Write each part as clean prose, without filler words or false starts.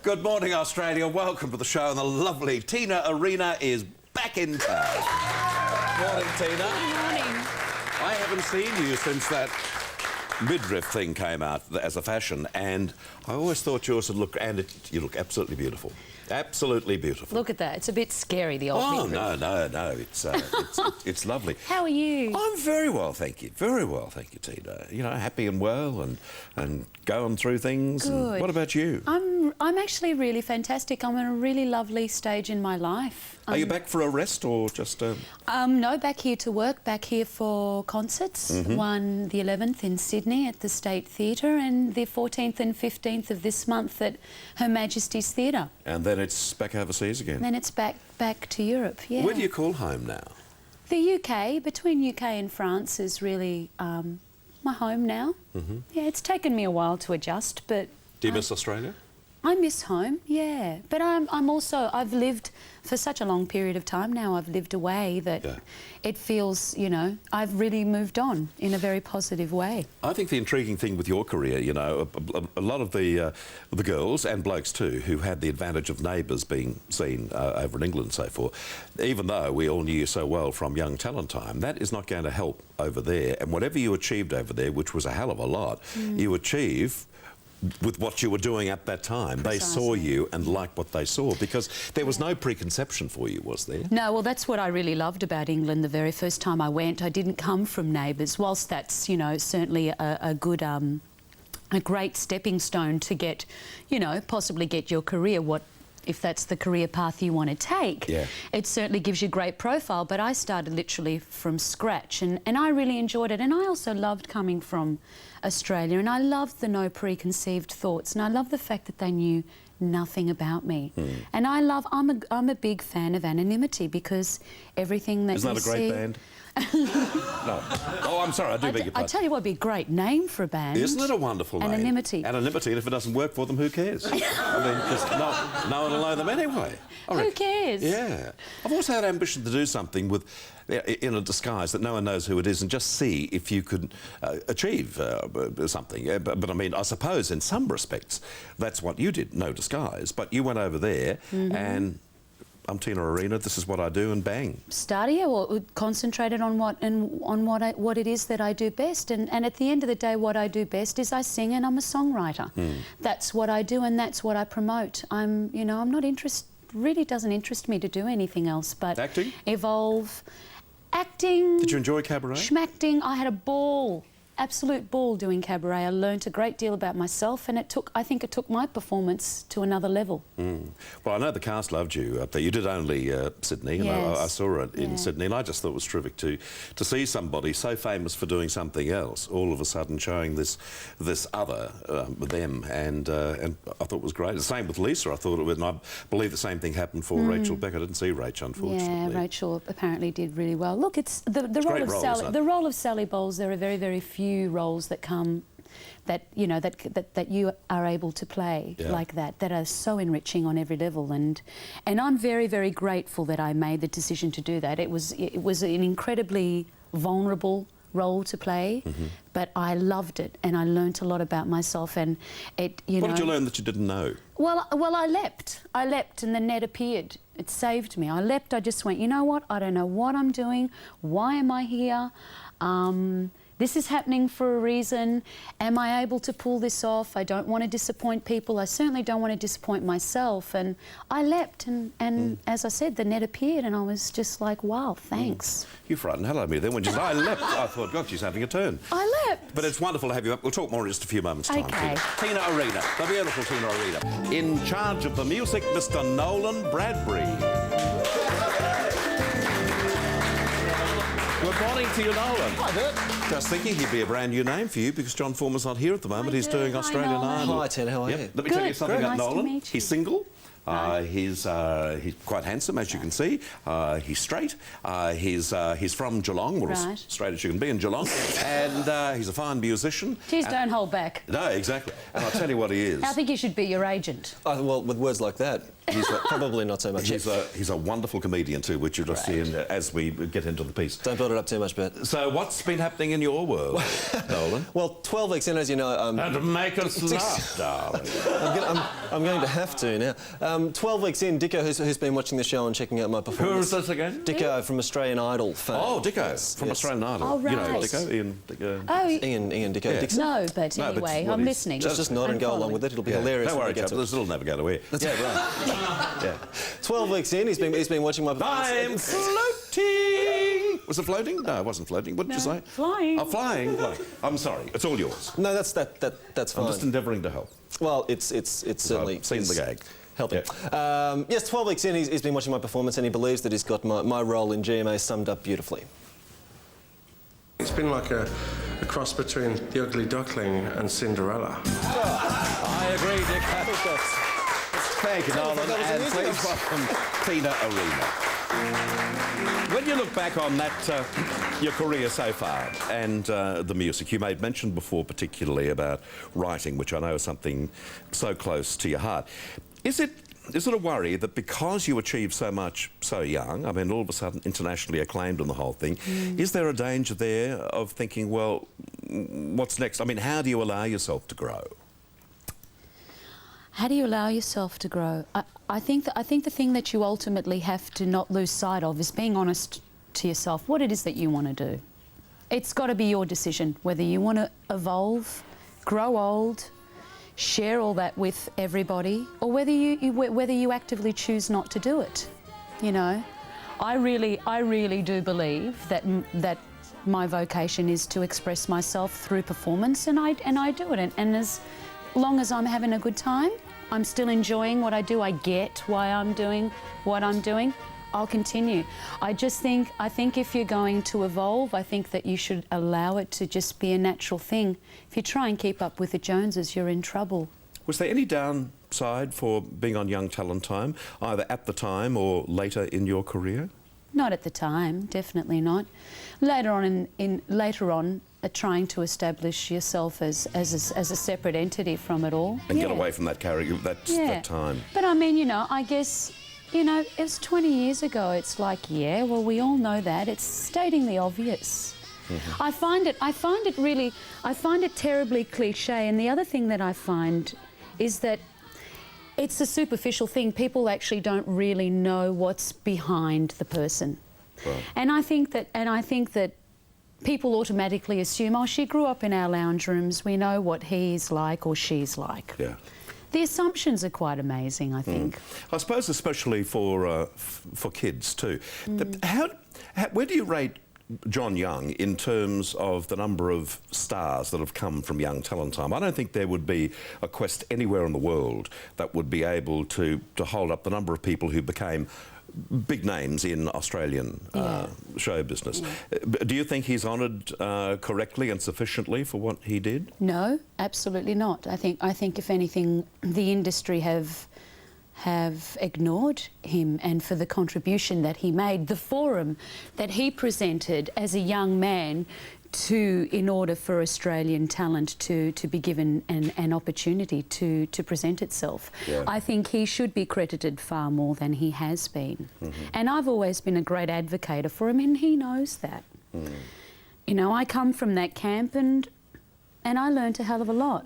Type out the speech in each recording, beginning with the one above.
Good morning, Australia. Welcome to the show, and the lovely Tina Arena is back in town. Morning, Tina. Good morning. I haven't seen you since that midriff thing came out as a fashion, and I always thought yours would look, and you look absolutely beautiful. Absolutely beautiful. Look at that. It's a bit scary, the old midriff. No. It's lovely. How are you? I'm very well, thank you. Very well, thank you, Tina. You know, happy and well and going through things. Good. And what about you? I'm actually really fantastic. I'm in a really lovely stage in my life. Are you back for a rest or just... No, back here to work, back here for concerts. One the 11th in Sydney at the State Theatre and the 14th and 15th of this month at Her Majesty's Theatre. And then it's back overseas again? Then it's back to Europe, yeah. Where do you call home now? The UK, between UK and France, is really my home now. Yeah, it's taken me a while to adjust, but... Do you miss Australia? I miss home, yeah. But I'm also, I've lived for such a long period of time now, I've lived away that it feels, you know, I've really moved on in a very positive way. I think the intriguing thing with your career, you know, a lot of the girls and blokes too, who had the advantage of Neighbours being seen over in England and so forth, even though we all knew you so well from young talent time, that is not going to help over there. And whatever you achieved over there, which was a hell of a lot, you achieve with what you were doing at that time. Precisely. They saw you and liked what they saw, because there was no preconception for you, was there? No, well, that's what I really loved about England. The very first time I went, I didn't come from Neighbours, whilst that's, you know, certainly a good, a great stepping stone to get, you know, possibly get your career, if that's the career path you want to take. It certainly gives you a great profile, but I started literally from scratch and I really enjoyed it. And I also loved coming from Australia, and I loved the no preconceived thoughts, and I love the fact that they knew nothing about me. And I'm a big fan of anonymity, because everything that Isn't that a great band? No. Oh, I'm sorry, I do beg your pardon. I tell you what would be a great name for a band. Isn't it a wonderful name? Anonymity. Anonymity, and if it doesn't work for them, who cares? I mean, because no one will know them anyway. Who cares? Yeah. I've always had ambition to do something with, in a disguise that no one knows who it is, and just see if you could achieve something. But I mean, I suppose in some respects that's what you did, no disguise. But you went over there and... I'm Tina Arena, this is what I do, and bang. Concentrated on what it is that I do best, and at the end of the day, what I do best is I sing, and I'm a songwriter. That's what I do, and that's what I promote. I'm not interested. Really doesn't interest me to do anything else but acting. Evolve, acting. Did you enjoy cabaret? Schmacting. I had a ball. Absolute ball doing cabaret. I learnt a great deal about myself, and I think it took my performance to another level. Well, I know the cast loved you up there. You did only Sydney, and I saw it in Sydney, and I just thought it was terrific to see somebody so famous for doing something else all of a sudden showing this other them, and I thought it was great. The same with Lisa. I thought it was, and I believe the same thing happened for Rachel Beck. I didn't see Rachel, unfortunately. Yeah, Rachel apparently did really well. Look, it's the role of Sally Bowles. There are very, very few roles that come that you are able to play like that are so enriching on every level, and I'm very, very grateful that I made the decision to do that. It was an incredibly vulnerable role to play, but I loved it, and I learnt a lot about myself, and what did you learn that you didn't know? Well, I leapt, and the net appeared. It saved me. I leapt. I just went, you know what? I don't know what I'm doing. Why am I here? This is happening for a reason. Am I able to pull this off? I don't want to disappoint people. I certainly don't want to disappoint myself. And I leapt, and as I said, the net appeared, and I was just like, wow, thanks. You frightened the hell out of me then when you said, I leapt. I thought, God, she's having a turn. I leapt. But it's wonderful to have you up. We'll talk more in just a few moments' time. Okay. Tina Arena, the beautiful Tina Arena. In charge of the music, Mr. Nolan Bradbury. Good morning to you, Nolan. Hi, Bert. Just thinking he'd be a brand new name for you, because John Foreman's not here at the moment. He's doing Australian Idol. Hi, Tina. How are you? Let me tell you something about Nice to Nolan. meet you. He's single, He's quite handsome, as you can see. He's straight. He's from Geelong, or as straight as you can be in Geelong. And he's a fine musician. Please don't hold back. No, exactly. And I'll tell you what he is. I think he should be your agent. Well, with words like that, he's probably not so much. He's a wonderful comedian too, which you'll just see as we get into the piece. Don't build it up too much, Bert. So what's been happening in your world, Nolan? Well, 12 weeks in, as you know... And make us laugh, darling. I'm going to have to now. 12 weeks in, Dicko, who's been watching the show and checking out my performance... Who is this again? Dicko from Australian Idol fame. Oh, Dicko from Australian Idol. Oh, right. You know Dicko, Ian Dicko. Oh, Ian Dicko Yeah. Dixon. No, but anyway, I'm listening. Just nod and go along with it. It'll be hilarious. Don't worry, when we get chap. to it. This will never go away. That's right. Yeah. 12 weeks in, he's been watching my performance. I'm floating. Was it floating? No, it wasn't floating. What did you say? Flying. Oh, flying. I'm sorry. It's all yours. No, that's fine. I'm just endeavouring to help. Well, it's certainly... I've seen the gag. Helping. Yeah. Yes, 12 weeks in, he's been watching my performance and he believes that he's got my role in GMA summed up beautifully. It's been like a cross between The Ugly Duckling and Cinderella. I agree, Dick. Thank you, Nolan. And please welcome Tina Arena. When you look back on that, your career so far and the music, you made mention before particularly about writing, which I know is something so close to your heart. Is it a worry that because you achieved so much so young, I mean, all of a sudden internationally acclaimed and the whole thing, is there a danger there of thinking, well, what's next? I mean, how do you allow yourself to grow? How do you allow yourself to grow? I think the thing that you ultimately have to not lose sight of is being honest to yourself, what it is that you want to do. It's got to be your decision, whether you want to evolve, grow old, share all that with everybody, or whether you actively choose not to do it. You know, I really do believe that my vocation is to express myself through performance, and I do it. And as long as I'm having a good time, I'm still enjoying what I do, I get why I'm doing what I'm doing, I'll continue. I think if you're going to evolve, I think that you should allow it to just be a natural thing. If you try and keep up with the Joneses, you're in trouble. Was there any downside for being on Young Talent Time, either at the time or later in your career? Not at the time, definitely not. Later on, trying to establish yourself as a separate entity from it all. And get away from that character, that time. But I mean, you know, I guess, you know, it was 20 years ago. It's like, yeah, well, we all know that. It's stating the obvious. I find it terribly cliche. And the other thing that I find is that it's a superficial thing. People actually don't really know what's behind the person. Right. And I think that people automatically assume, oh, she grew up in our lounge rooms, we know what he's like or she's like. Yeah. The assumptions are quite amazing, I think. I suppose especially for kids too. Where do you rate John Young in terms of the number of stars that have come from Young Talent Time? I don't think there would be a quest anywhere in the world that would be able to hold up the number of people who became big names in Australian show business. Do you think he's honoured correctly and sufficiently for what he did? No, absolutely not. I think if anything, the industry have ignored him, and for the contribution that he made, the forum that he presented as a young man in order for Australian talent to be given an opportunity to present itself. Yeah. I think he should be credited far more than he has been. And I've always been a great advocate for him, and he knows that. You know, I come from that camp and I learned a hell of a lot.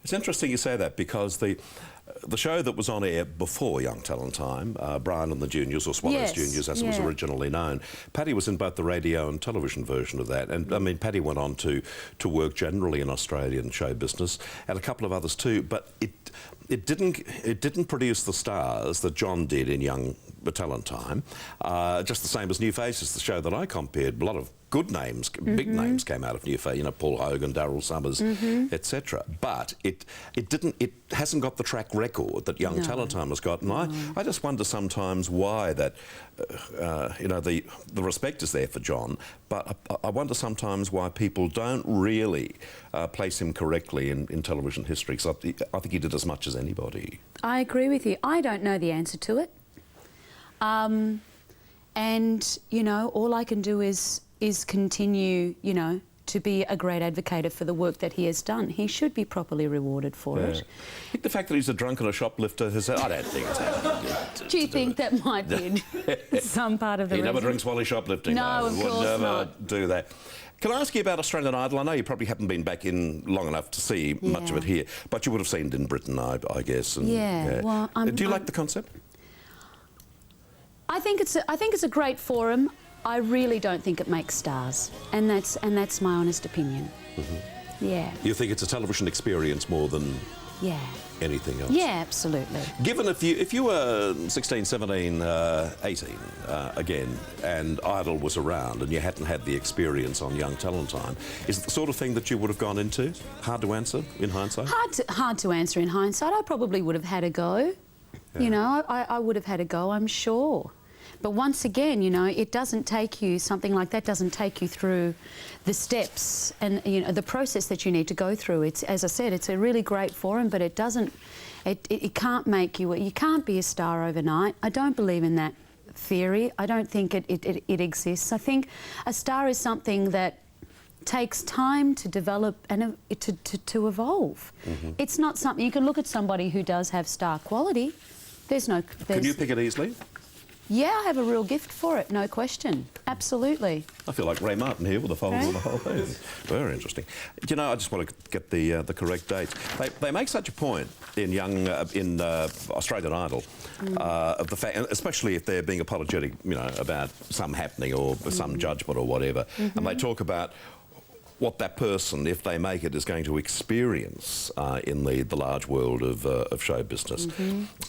It's interesting you say that, because the show that was on air before Young Talent Time, Brian and the Juniors, or Swallows Juniors as it was originally known, Paddy was in both the radio and television version of that. And I mean, Paddy went on to work generally in Australian show business, and a couple of others too, but it didn't produce the stars that John did in Young talent time, just the same as New Faces, the show that I compared. A lot of good names, big names came out of New Faces, you know, Paul Hogan, Daryl Summers, etc. But it hasn't got the track record that Young Talent Time has got, and I just wonder sometimes why that, you know, the respect is there for John, but I wonder sometimes why people don't really place him correctly in television history, because I think he did as much as anybody. I agree with you. I don't know the answer to it. And, you know, all I can do is continue, you know, to be a great advocate for the work that he has done. He should be properly rewarded for it. I think the fact that he's a drunk and a shoplifter has... I don't think it's happening. Do you think that might be some part of the reason? He never drinks while he's shoplifting. No, of would course never not. do that. Can I ask you about Australian Idol? I know you probably haven't been back in long enough to see much of it here, but you would have seen it in Britain, I guess. And, well, do you like the concept? I think it's a great forum. I really don't think it makes stars, and that's my honest opinion. Yeah. You think it's a television experience more than anything else? Yeah, absolutely. Given if you were 16, 17, 18 again, and Idol was around and you hadn't had the experience on Young Talent Time, is it the sort of thing that you would have gone into? Hard to answer in hindsight? Hard to answer in hindsight. I probably would have had a go. You know, I would have had a go, I'm sure. But once again, you know, it doesn't take you, something like that doesn't take you through the steps and, you know, the process that you need to go through. It's, as I said, it's a really great forum, but it doesn't, it can't make you, you can't be a star overnight. I don't believe in that theory. I don't think it exists. I think a star is something that takes time to develop and to evolve. It's not something, you can look at somebody who does have star quality. Can you pick it easily? Yeah, I have a real gift for it, no question. Absolutely. I feel like Ray Martin here with a fold on the whole thing. Very interesting. You know, I just want to get the correct dates. They make such a point in Australian Idol of the fact, especially if they're being apologetic, you know, about some happening or some judgment or whatever, and they talk about what that person, if they make it, is going to experience in the large world of show business.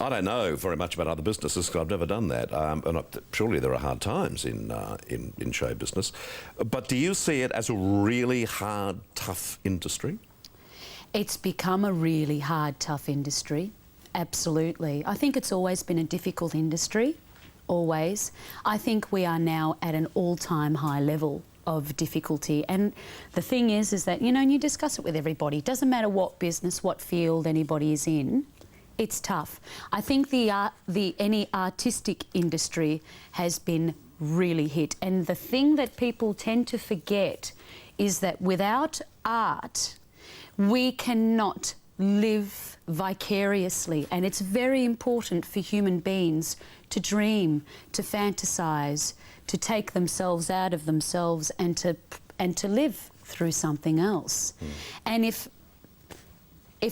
I don't know very much about other businesses because I've never done that, and surely there are hard times in show business. But do you see it as a really hard, tough industry? It's become a really hard, tough industry. Absolutely. I think it's always been a difficult industry, always. I think we are now at an all-time high level of difficulty, and the thing is that, you know, and you discuss it with everybody, it doesn't matter what business, what field anybody is in, it's tough. I think any artistic industry has been really hit, and the thing that people tend to forget is that without art we cannot live vicariously, and it's very important for human beings to dream, to fantasize, to take themselves out of themselves and to live through something else. And if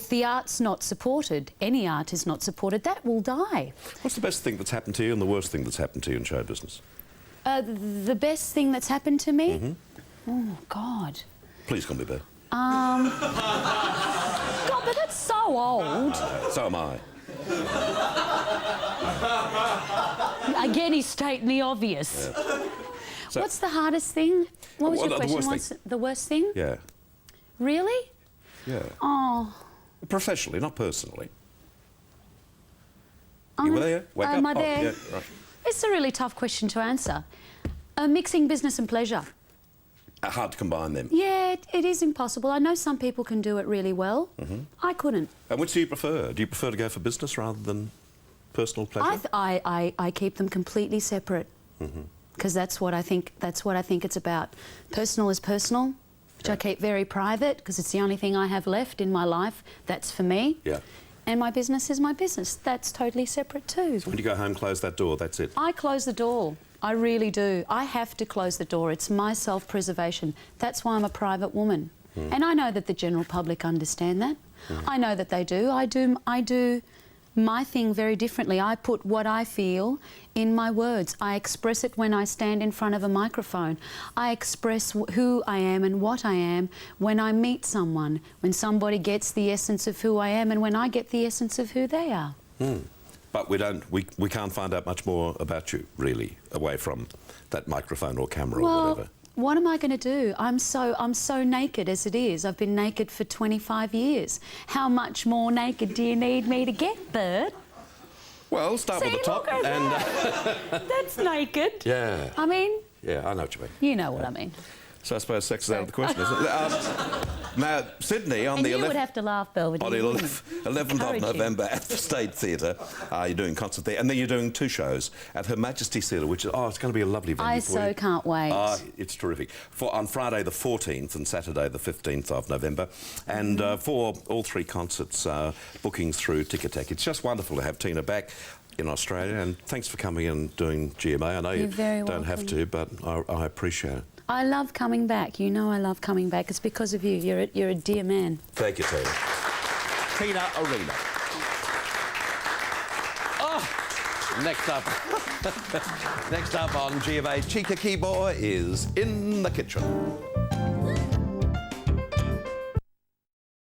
the art's not supported, any art is not supported, that will die. What's the best thing that's happened to you and the worst thing that's happened to you in show business? The best thing that's happened to me? Oh, God. Please call me Beth. God, but that's so old. So am I. Again, he's stating the obvious. So, what's the hardest thing? What was your question? Worst thing. The worst thing? Yeah. Really? Yeah. Oh. Professionally, not personally. I'm You were there? Wake up. Am I Oh, there? yeah, right. It's a really tough question to answer. Mixing business and pleasure. Hard to combine them. Yeah, it is impossible. I know some people can do it really well. I couldn't. And which do you prefer? Do you prefer to go for business rather than personal pleasure? I keep them completely separate because that's what I think. That's what I think it's about. Personal is personal, which I keep very private because it's the only thing I have left in my life. That's for me. Yeah. And my business is my business. That's totally separate too. When you go home, close that door, that's it. I close the door. I really do. I have to close the door. It's my self-preservation. That's why I'm a private woman. And I know that the general public understand that. I know that they do. I do my thing very differently. I put what I feel in my words. I express it when I stand in front of a microphone. I express who I am and what I am when I meet someone, when somebody gets the essence of who I am and when I get the essence of who they are. But we can't find out much more about you, really, away from that microphone or camera or whatever. What am I going to do? I'm so naked as it is. I've been naked for 25 years. How much more naked do you need me to get, Bert? Well, start with the top. Look at that. That's naked. Yeah. I mean... Yeah, I know what you mean. You know what I mean. So I suppose sex is out of the question, isn't it? Now, Sydney on And the you 11th... would have to laugh, Belvedere. On the 11th of Encourage you. November at the State Theatre, you're doing concert there, and then you're doing 2 shows at Her Majesty's Theatre, which is it's going to be a lovely venue I for you. so can't wait. It's terrific. On Friday the 14th and Saturday the 15th of November, and for all 3 concerts, bookings through Ticketek. It's just wonderful to have Tina back in Australia, and thanks for coming and doing GMA. I know you don't have to, but I appreciate it. I love coming back. You know I love coming back. It's because of you. You're a dear man. Thank you, Tina. Tina Arena. Next up on GMA, Chica Keyboy is In the Kitchen.